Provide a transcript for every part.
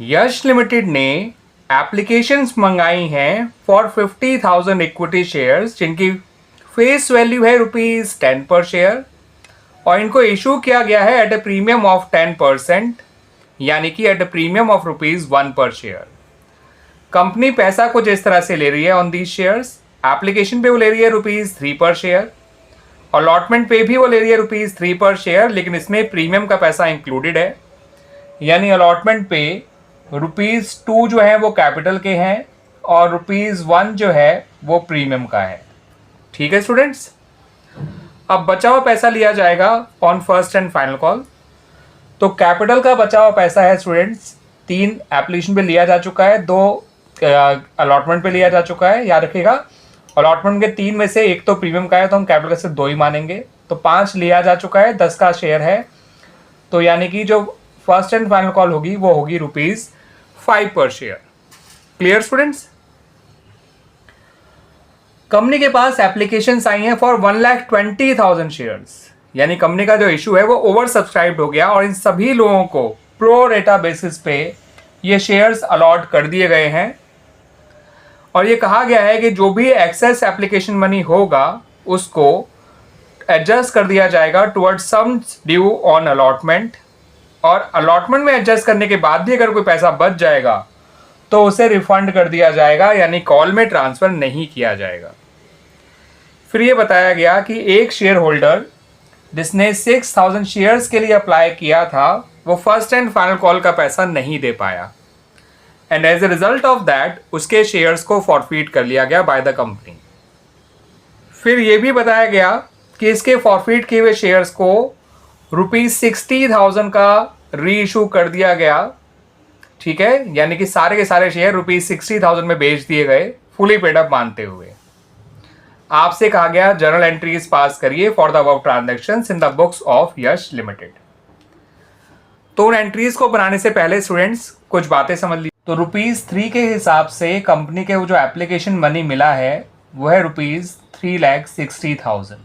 यश limited ने applications मंगाई हैं फॉर 50,000 इक्विटी शेयर्स जिनकी फेस वैल्यू है ₹10 पर शेयर और इनको इशू किया गया है एट अ प्रीमियम ऑफ 10%, यानी कि एट अ प्रीमियम ऑफ ₹1 पर शेयर। कंपनी पैसा कुछ इस तरह से ले रही है ऑन दीज शेयर्स। एप्लीकेशन पे वो ले रही है ₹3 पर शेयर, अलॉटमेंट पे भी वो ले रही है ₹3 पर शेयर, लेकिन इसमें प्रीमियम का पैसा इंक्लूडेड है। यानी अलॉटमेंट पे ₹2 जो है वो कैपिटल के हैं और ₹1 जो है वो प्रीमियम का है। ठीक है स्टूडेंट्स, अब बचा हुआ पैसा लिया जाएगा on first and final call. तो कैपिटल का बचा हुआ पैसा है स्टूडेंट्स 3 एप्लीकेशन पे लिया जा चुका है, 2 अलॉटमेंट पे लिया जा चुका है। याद रखिएगा, अलॉटमेंट के 3 में से 1 तो प्रीमियम का है, तो हम कैपिटल का सिर्फ 2 ही मानेंगे। तो 5 लिया जा चुका है, 10 का शेयर है। तो यानी कि जो फर्स्ट एंड फाइनल कॉल होगी वो होगी ₹5 पर शेयर। Clear students? कंपनी के पास एप्लीकेशंस आई हैं फॉर 1,20,000 शेयर्स, यानी कंपनी का जो इशू है वो ओवर सब्सक्राइब्ड हो गया और इन सभी लोगों को प्रो रेटा बेसिस पे ये शेयर्स अलॉट कर दिए गए हैं। और ये कहा गया है कि जो भी एक्सेस एप्लीकेशन मनी होगा उसको एडजस्ट कर दिया जाएगा towards sums due on allotment, और अलॉटमेंट में एडजस्ट करने के बाद भी अगर कोई पैसा बच जाएगा तो उसे रिफंड कर दिया जाएगा, यानी कॉल में ट्रांसफर नहीं किया जाएगा। फिर ये बताया गया कि एक शेयर होल्डर जिसने 6,000 शेयर्स के लिए अप्लाई किया था वो फर्स्ट एंड फाइनल कॉल का पैसा नहीं दे पाया, and as a result of that उसके शेयर्स को फॉरफीट कर लिया गया बाय द कंपनी। फिर ये भी बताया गया कि इसके फॉरफीट किए हुए शेयर्स को ₹60,000 का री इशू कर दिया गया। ठीक है, यानी कि सारे के सारे शेयर ₹60,000 में बेच दिए गए फुली पेड अप मानते हुए। आपसे कहा गया जर्नल एंट्रीज पास करिए for the above transactions in the books of Yash limited. तो उन एंट्रीज को बनाने से पहले स्टूडेंट्स कुछ बातें समझ लीजिए। तो ₹3 के हिसाब से कंपनी के वो जो एप्लीकेशन मनी मिला है वो है ₹3,60,000,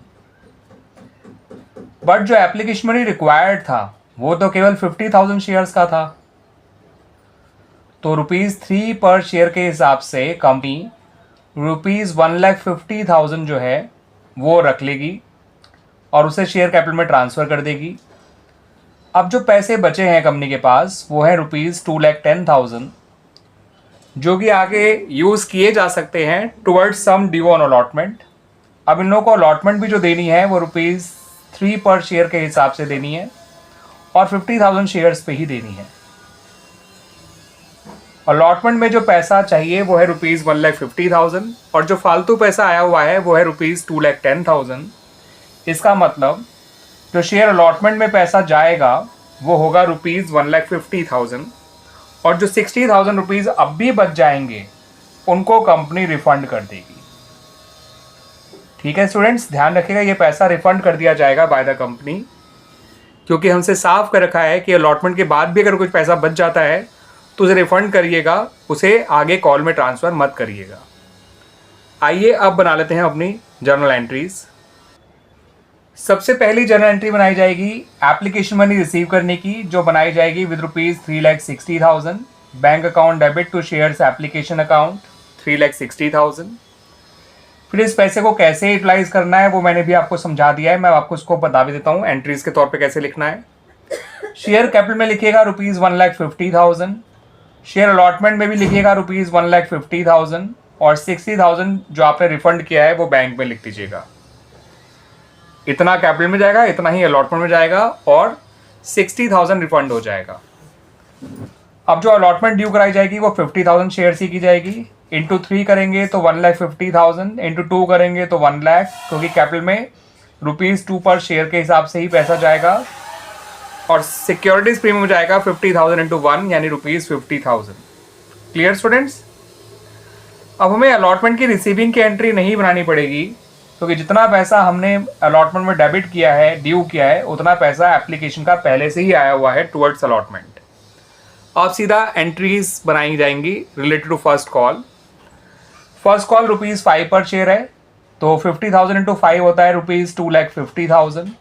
बट जो एप्लीकेशन मनी रिक्वायर्ड था वो तो केवल 50,000 शेयर्स का था। तो ₹3 पर शेयर के हिसाब से कंपनी ₹1,50,000 जो है वो रख लेगी और उसे शेयर कैपिटल में ट्रांसफ़र कर देगी। अब जो पैसे बचे हैं कंपनी के पास वो है ₹2,10,000, जो कि आगे यूज़ किए जा सकते हैं towards sum due on allotment. अब इन लोगों को अलॉटमेंट भी जो देनी है वो ₹3 पर शेयर के हिसाब से देनी है और 50,000 शेयर्स पे ही देनी है। अलॉटमेंट में जो पैसा चाहिए वो है ₹1,50,000 और जो फालतू पैसा आया हुआ है वो है ₹2,10,000। इसका मतलब जो शेयर अलॉटमेंट में पैसा जाएगा वो होगा ₹1,50,000 और जो ₹60,000 अब भी बच जाएंगे उनको कंपनी रिफंड कर देगी। ठीक है स्टूडेंट्स, ध्यान रखिएगा ये पैसा रिफंड कर दिया जाएगा बाय द कंपनी, क्योंकि हमसे साफ कर रखा है कि अलॉटमेंट के बाद भी अगर कुछ पैसा बच जाता है तो उसे रिफंड करिएगा, उसे आगे कॉल में ट्रांसफ़र मत करिएगा। आइए अब बना लेते हैं अपनी जर्नल एंट्रीज। सबसे पहली जर्नल एंट्री बनाई जाएगी एप्लीकेशन मनी रिसीव करने की, जो बनाई जाएगी with ₹3,60,000, bank account debit to shares application account 3,60,000। फिर इस पैसे को कैसे यूटिलाइज करना है वो मैंने भी आपको समझा दिया है, मैं आपको इसको बता भी देता हूँ एंट्रीज के तौर पे कैसे लिखना है। शेयर कैपिटल में लिखिएगा ₹1,50,000, शेयर अलॉटमेंट में भी लिखिएगा ₹1,50,000 और 60,000 जो आपने रिफंड किया है वो बैंक में लिख दीजिएगा। इतना कैपिटल में जाएगा, इतना ही अलॉटमेंट में जाएगा और 60,000 रिफंड हो जाएगा। अब जो अलॉटमेंट ड्यू कराई जाएगी वो 50,000 शेयर्स ही की जाएगी। इंटू 3 करेंगे तो 1,50,000, इंटू 2 करेंगे तो 1 लाख, क्योंकि कैपिटल में ₹2 पर शेयर के हिसाब से ही पैसा जाएगा और सिक्योरिटीज प्रीमियम जाएगा 50,000 इंटू 1 यानी ₹50,000। Clear students? अब हमें अलॉटमेंट की रिसीविंग की एंट्री नहीं बनानी पड़ेगी, क्योंकि जितना पैसा हमने अलॉटमेंट में डेबिट किया है, ड्यू किया है, उतना पैसा एप्लीकेशन का पहले से ही आया हुआ है टुवर्ड्स अलॉटमेंट। अब सीधा एंट्रीज बनाई जाएंगी related to first call. First call ₹5 पर शेयर है, तो 50,000 इंटू 5 होता है ₹2,50,000।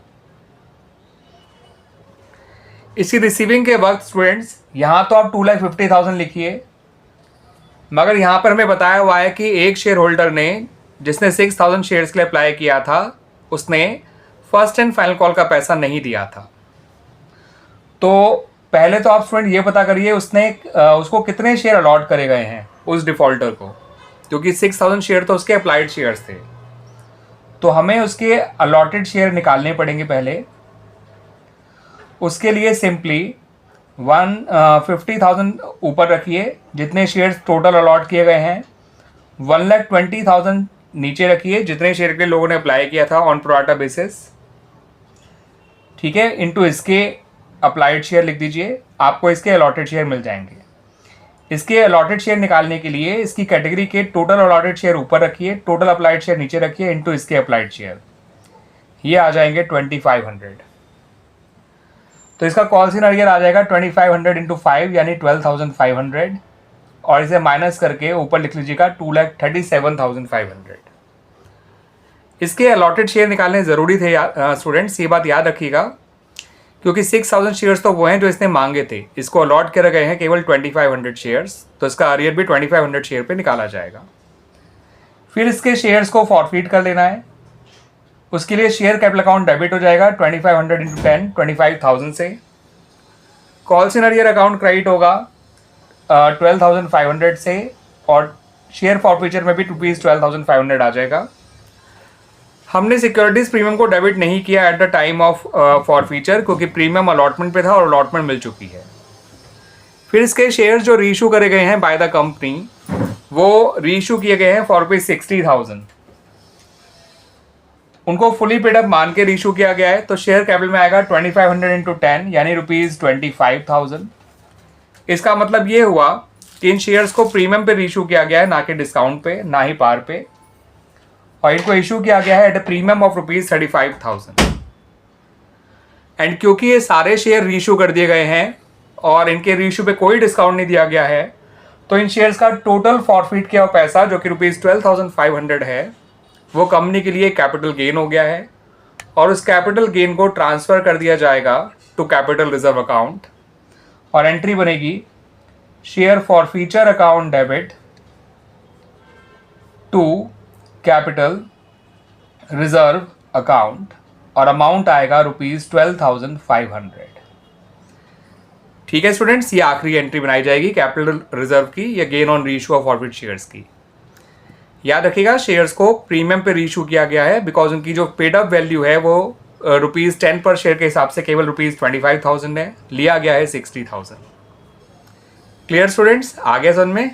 इसकी रिसीविंग के वक्त स्टूडेंट्स यहाँ तो आप 2,50,000 लिखिए, मगर यहाँ पर हमें बताया हुआ है कि एक शेयर होल्डर ने जिसने 6,000 शेयर्स के लिए अप्लाई किया था उसने फर्स्ट एंड फाइनल कॉल का पैसा नहीं दिया था। तो पहले तो आप स्टूडेंट ये पता करिए उसको कितने शेयर अलॉट करे गए हैं उस डिफ़ॉल्टर को, क्योंकि 6,000 शेयर तो उसके अप्लाइड शेयर्स थे। तो हमें उसके अलॉटेड शेयर निकालने पड़ेंगे पहले। उसके लिए सिंपली 50,000 ऊपर रखिए, जितने शेयर्स टोटल अलॉट किए गए हैं 1,20,000 नीचे रखिए, जितने शेयर के लोगों ने अप्लाई किया था ऑन प्रोराटा बेसिस, ठीक है, इनटू इसके अप्लाइड शेयर लिख दीजिए, आपको इसके अलॉटेड शेयर मिल जाएंगे। इसके अलॉटेड शेयर निकालने के लिए इसकी कैटेगरी के टोटल अलॉटेड शेयर ऊपर रखिए, टोटल अप्लाइड शेयर नीचे रखिए, इनटू इसके अप्लाइड शेयर, ये आ जाएंगे 2,500। तो इसका कॉल सिनेरियो आ जाएगा 2,500 इंटू 5 यानी 12,500, और इसे माइनस करके ऊपर लिख लीजिएगा 2,37,500। इसके अलॉटेड शेयर निकालने ज़रूरी थे स्टूडेंट्स, ये बात याद रखिएगा, क्योंकि 6,000 शेयर्स तो वो हैं जो इसने मांगे थे, इसको अलॉट करे गए हैं केवल 2,500 शेयर्स, तो इसका अरियर भी 2,500 शेयर पे निकाला जाएगा। फिर इसके शेयर्स को फॉरफीट कर लेना है। उसके लिए शेयर कैपिटल अकाउंट डेबिट हो जाएगा 2,500 इंटू 10 25,000 से। कॉल सिनेरियो अकाउंट क्रेडिट होगा 12,500 से, और शेयर फॉरफीचर में भी ₹12,500 आ जाएगा। हमने सिक्योरिटीज प्रीमियम को डेबिट नहीं किया at the time of forfeiture, क्योंकि प्रीमियम अलॉटमेंट पे था और अलॉटमेंट मिल चुकी है। फिर इसके शेयर्स जो रीइशू करे गए हैं बाय द कंपनी, वो रीइशू किए गए हैं फॉर ₹60,000, उनको फुली पेड अप मान के रीइशू किया गया है। तो शेयर कैपिटल में आएगा 2,500 इंटू 10 यानी ₹25,000। इसका मतलब ये हुआ कि इन शेयर्स को प्रीमियम पे रीइशू किया गया है, ना कि डिस्काउंट पे, ना ही पार पे, और इनको इशू किया गया है at a premium of ₹35,000। And क्योंकि ये सारे शेयर रीइशू कर दिए गए हैं और इनके रीइशू पे कोई डिस्काउंट नहीं दिया गया है, तो इन शेयर्स का टोटल फॉरफीट किया हुआ पैसा जो कि ₹12,500 है, वो कंपनी के लिए कैपिटल गेन हो गया है, और उस कैपिटल गेन को ट्रांसफ़र कर दिया जाएगा टू कैपिटल रिजर्व अकाउंट, और एंट्री बनेगी share forfeiture account debit to capital reserve account, और अमाउंट आएगा ₹12,500। ठीक है स्टूडेंट्स, ये आखिरी एंट्री बनाई जाएगी कैपिटल रिजर्व की या gain on reissue of forfeit shares की। याद रखिएगा शेयर्स को प्रीमियम पे रीइशू किया गया है, बिकॉज उनकी जो पेड अप वैल्यू है वो ₹10 पर शेयर के हिसाब से केवल ₹25,000 है, लिया गया है 60,000। क्लियर स्टूडेंट्स, आ गया समझ में?